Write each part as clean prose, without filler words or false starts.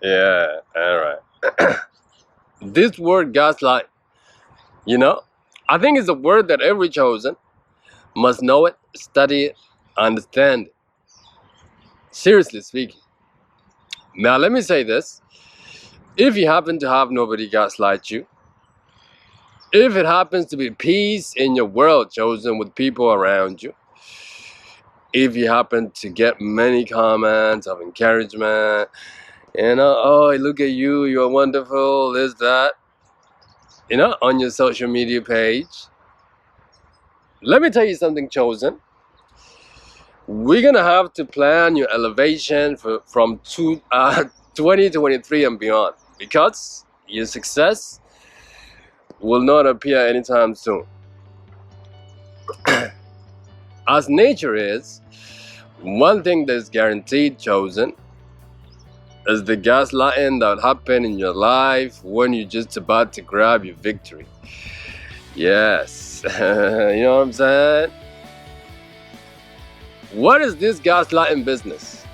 Yeah, all right. This word gaslight, you know, I think it's a word that every chosen must know it, study it, understand it. Seriously speaking. Now, let me say this. If you happen to have nobody gaslight you, if it happens to be peace in your world chosen with people around you, if you happen to get many comments of encouragement, oh, look at you, you're wonderful, this, that, on your social media page, let me tell you something, chosen. We're gonna have to plan your elevation from 2023 and beyond, because your success will not appear anytime soon. As nature is, one thing that's guaranteed, chosen, is the gaslighting that happen in your life when you're just about to grab your victory. Yes, you know what I'm saying? What is this gaslighting business?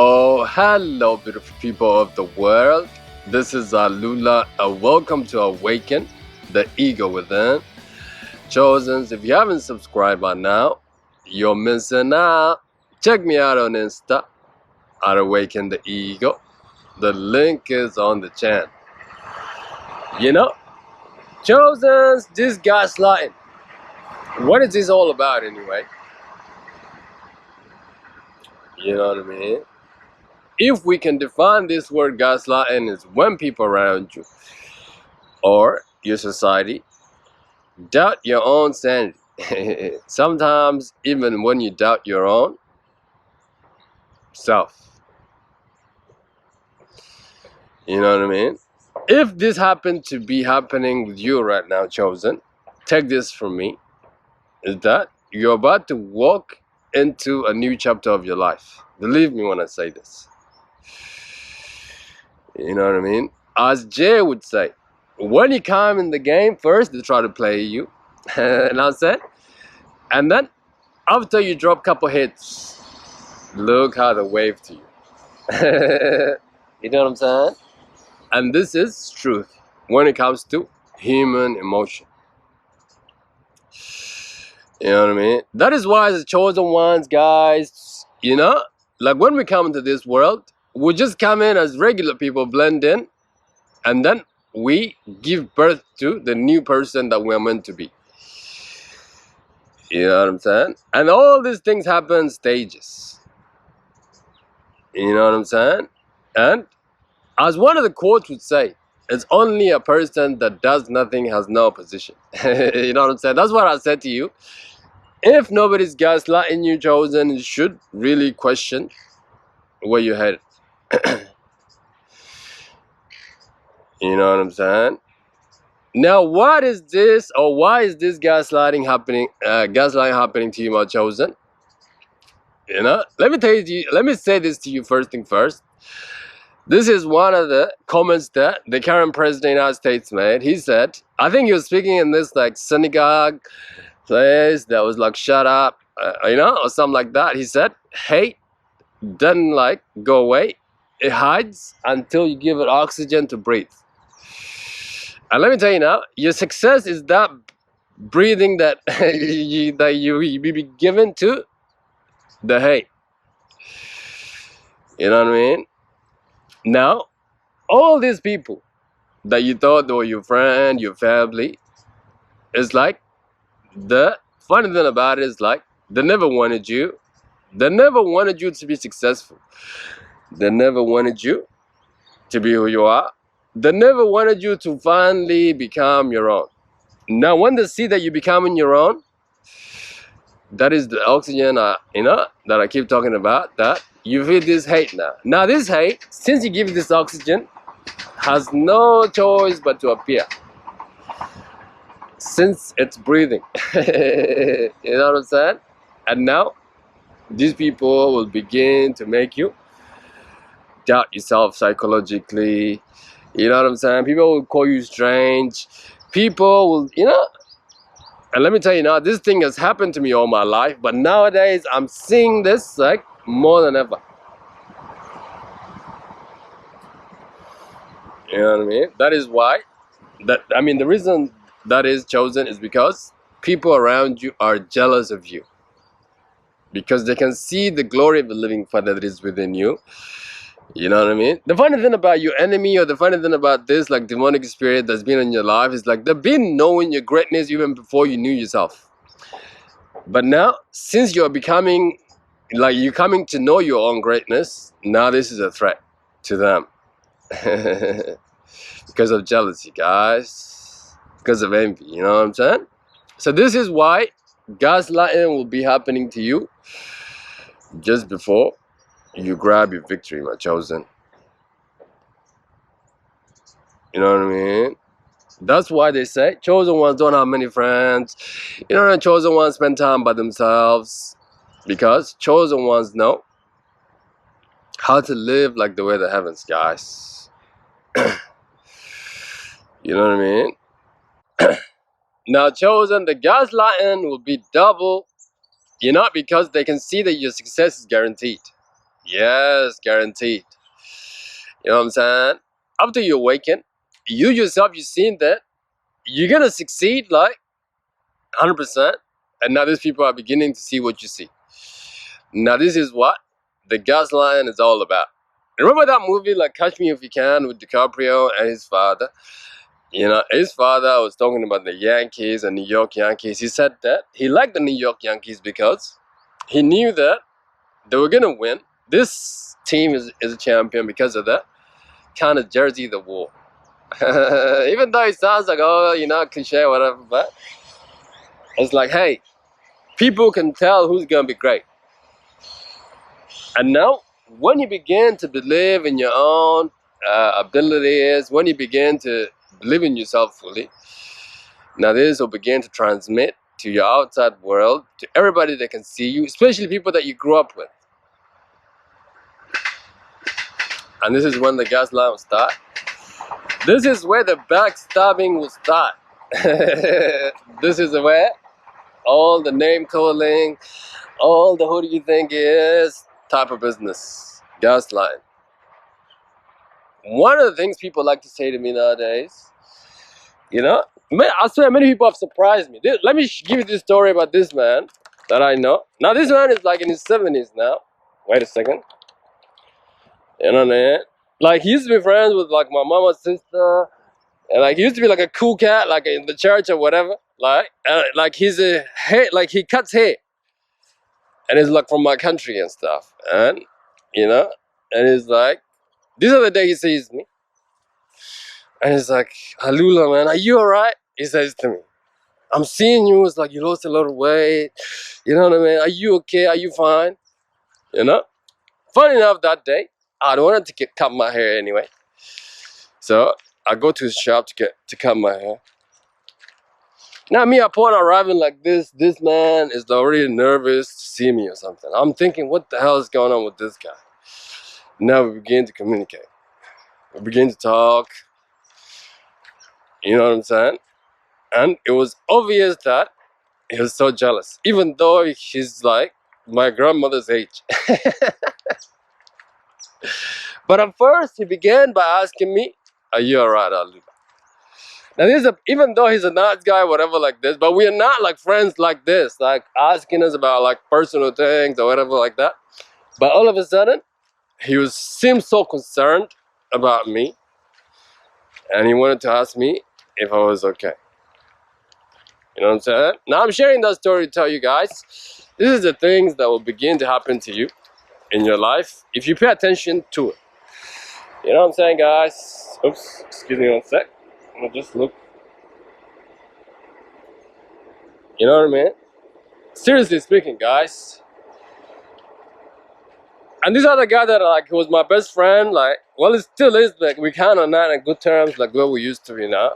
Oh, hello, beautiful people of the world. This is Alula. Welcome to Awaken the Ego Within. Chosens, if you haven't subscribed by now, you're missing out. Check me out on Insta at Awaken the Ego. The link is on the channel. Chosens, this gaslighting. What is this all about anyway? You know what I mean? If we can define this word gaslighting as when people around you or your society doubt your own sanity. Sometimes even when you doubt your own self. You know what I mean? If this happened to be happening with you right now, chosen, take this from me, is that you're about to walk into a new chapter of your life. Believe me when I say this. You know what I mean? As Jay would say, when you come in the game, first they try to play you. And I said, and then after you drop a couple hits, look how they wave to you. You know what I'm saying? And this is truth when it comes to human emotion. You know what I mean? That is why the chosen ones, guys, like when we come into this world, we just come in as regular people, blend in, and then we give birth to the new person that we're meant to be. You know what I'm saying? And all these things happen in stages. You know what I'm saying? And as one of the quotes would say, it's only a person that does nothing has no opposition. You know what I'm saying? That's what I said to you. If nobody's gaslighting you, chosen, you should really question where you're headed. You know what I'm saying? Now, what is this, or why is this gaslighting happening to you, my chosen? Let me say this to you first thing first. This is one of the comments that the current president of the United States made. He said, I think he was speaking in this like synagogue place that was like, shut up, or something like that. He said, hate doesn't like go away. It hides until you give it oxygen to breathe. And let me tell you now, your success is that breathing that you be given to the hate. You know what I mean? Now, all these people that you thought were your friend, your family, it's like, the funny thing about it is like, they never wanted you. They never wanted you to be successful. They never wanted you to be who you are. They never wanted you to finally become your own. Now, when they see that you're becoming your own, that is the oxygen, that I keep talking about, that you feel this hate now. Now this hate, since you give this oxygen, has no choice but to appear. Since it's breathing. You know what I'm saying? And now, these people will begin to make you doubt yourself psychologically. You know what I'm saying? People will call you strange. People will, and let me tell you now, this thing has happened to me all my life, but nowadays I'm seeing this like more than ever. You know what I mean? That is why, the reason that is chosen is because people around you are jealous of you. Because they can see the glory of the living Father that is within you. You know what I mean? The funny thing about your enemy, or the funny thing about this like demonic spirit that's been in your life, is like they've been knowing your greatness even before you knew yourself. But now, since you're becoming, like you're coming to know your own greatness, now this is a threat to them. Because of jealousy, guys. Because of envy, you know what I'm saying? So this is why gaslighting will be happening to you just before you grab your victory, my chosen. You know what I mean? That's why they say chosen ones don't have many friends. The chosen ones spend time by themselves. Because chosen ones know how to live like the way the heavens, guys. You know what I mean? Now, chosen, the gaslighting will be double. Because they can see that your success is guaranteed. Yes, guaranteed. You know what I'm saying? After you awaken, you yourself, you've seen that you're going to succeed like 100%. And now these people are beginning to see what you see. Now this is what the gaslighting is all about. Remember that movie like Catch Me If You Can with DiCaprio and his father? His father was talking about the Yankees and New York Yankees. He said that he liked the New York Yankees because he knew that they were going to win. This team is a champion because of that kind of jersey they wore. Even though it sounds like, cliche or whatever, but it's like, hey, people can tell who's going to be great. And now, when you begin to believe in your own abilities, when you begin to believe in yourself fully, now this will begin to transmit to your outside world, to everybody that can see you, especially people that you grew up with. And this is when the gaslight will start. This is where the backstabbing will start. This is where all the name calling, all the who do you think is type of business, gaslighting. One of the things people like to say to me nowadays, I swear many people have surprised me. Let me give you this story about this man that I know. Now this man is like in his 70s now. Wait a second. You know what I mean? Like he used to be friends with like my mama's sister. And like he used to be like a cool cat, like in the church or whatever. Like he's a hair, like he cuts hair. And he's like from my country and stuff. And and he's like, this other day he sees me. And he's like, Halula, man, are you alright? He says to me, I'm seeing you. It's like you lost a lot of weight. You know what I mean? Are you okay? Are you fine? Funny enough, that day, I wanted to cut my hair anyway. So I go to his shop to cut my hair. Now me, upon arriving like this man is already nervous to see me or something. I'm thinking, what the hell is going on with this guy? Now we begin to communicate. We begin to talk. You know what I'm saying? And it was obvious that he was so jealous, even though he's like my grandmother's age. But at first, he began by asking me, are you alright, Aluba? Now, even though he's a nice guy, whatever like this, but we are not like friends like this, like asking us about like personal things or whatever like that. But all of a sudden, he seemed so concerned about me, and he wanted to ask me if I was okay. You know what I'm saying? Now I'm sharing that story to tell you guys, this is the things that will begin to happen to you in your life if you pay attention to it. You know what I'm saying, guys? Oops, excuse me one sec. I'm gonna just look. You know what I mean? Seriously speaking, guys. And this other guy that like was my best friend, like, well, it still is, like, we kind of not in good terms like where we used to be now.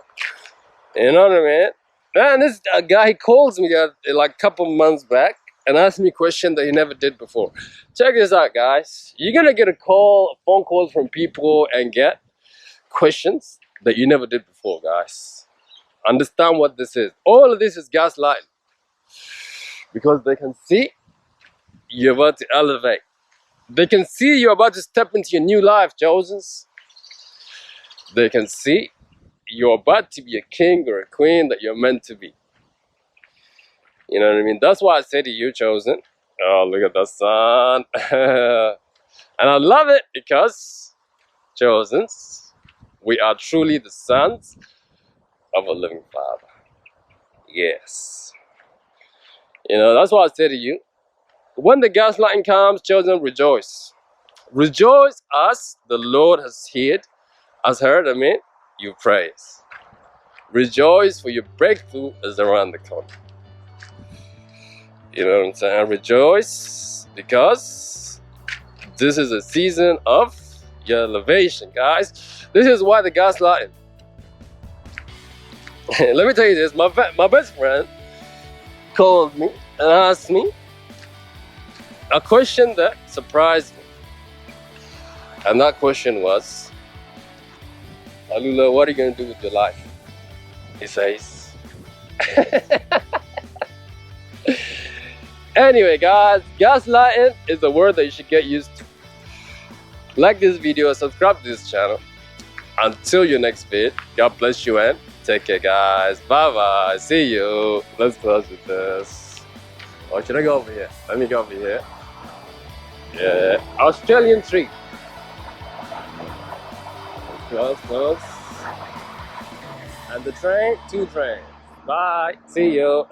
You know what I mean? Man, this guy, he calls me like a couple months back and asked me a question that he never did before. Check this out, guys. You're gonna get a phone calls from people and get questions that you never did before, guys. Understand what this is. All of this is gaslighting. Because they can see you're about to elevate. They can see you're about to step into your new life, Chosens. They can see you're about to be a king or a queen that you're meant to be. You know what I mean? That's why I say to you, Chosen. Oh, look at the sun. And I love it because, Chosens, we are truly the sons of a living Father. Yes. You know, that's why I say to you, when the gaslighting comes, Chosen, rejoice. Rejoice as the Lord has heard, you praise. Rejoice, for your breakthrough is around the corner. You know what I'm saying? Rejoice because this is a season of your elevation, guys. This is why the gaslighting. Let me tell you this, my best friend called me and asked me a question that surprised me. And that question was, Alula, what are you going to do with your life? He says. Anyway, guys, gaslighting is a word that you should get used to. Like this video, subscribe to this channel. Until your next vid, God bless you and take care, guys. Bye-bye. See you. Let's close with this. Or should I go over here? Let me go over here. Yeah. Australian tree. Close. And the train, 2 trains. Bye. See you.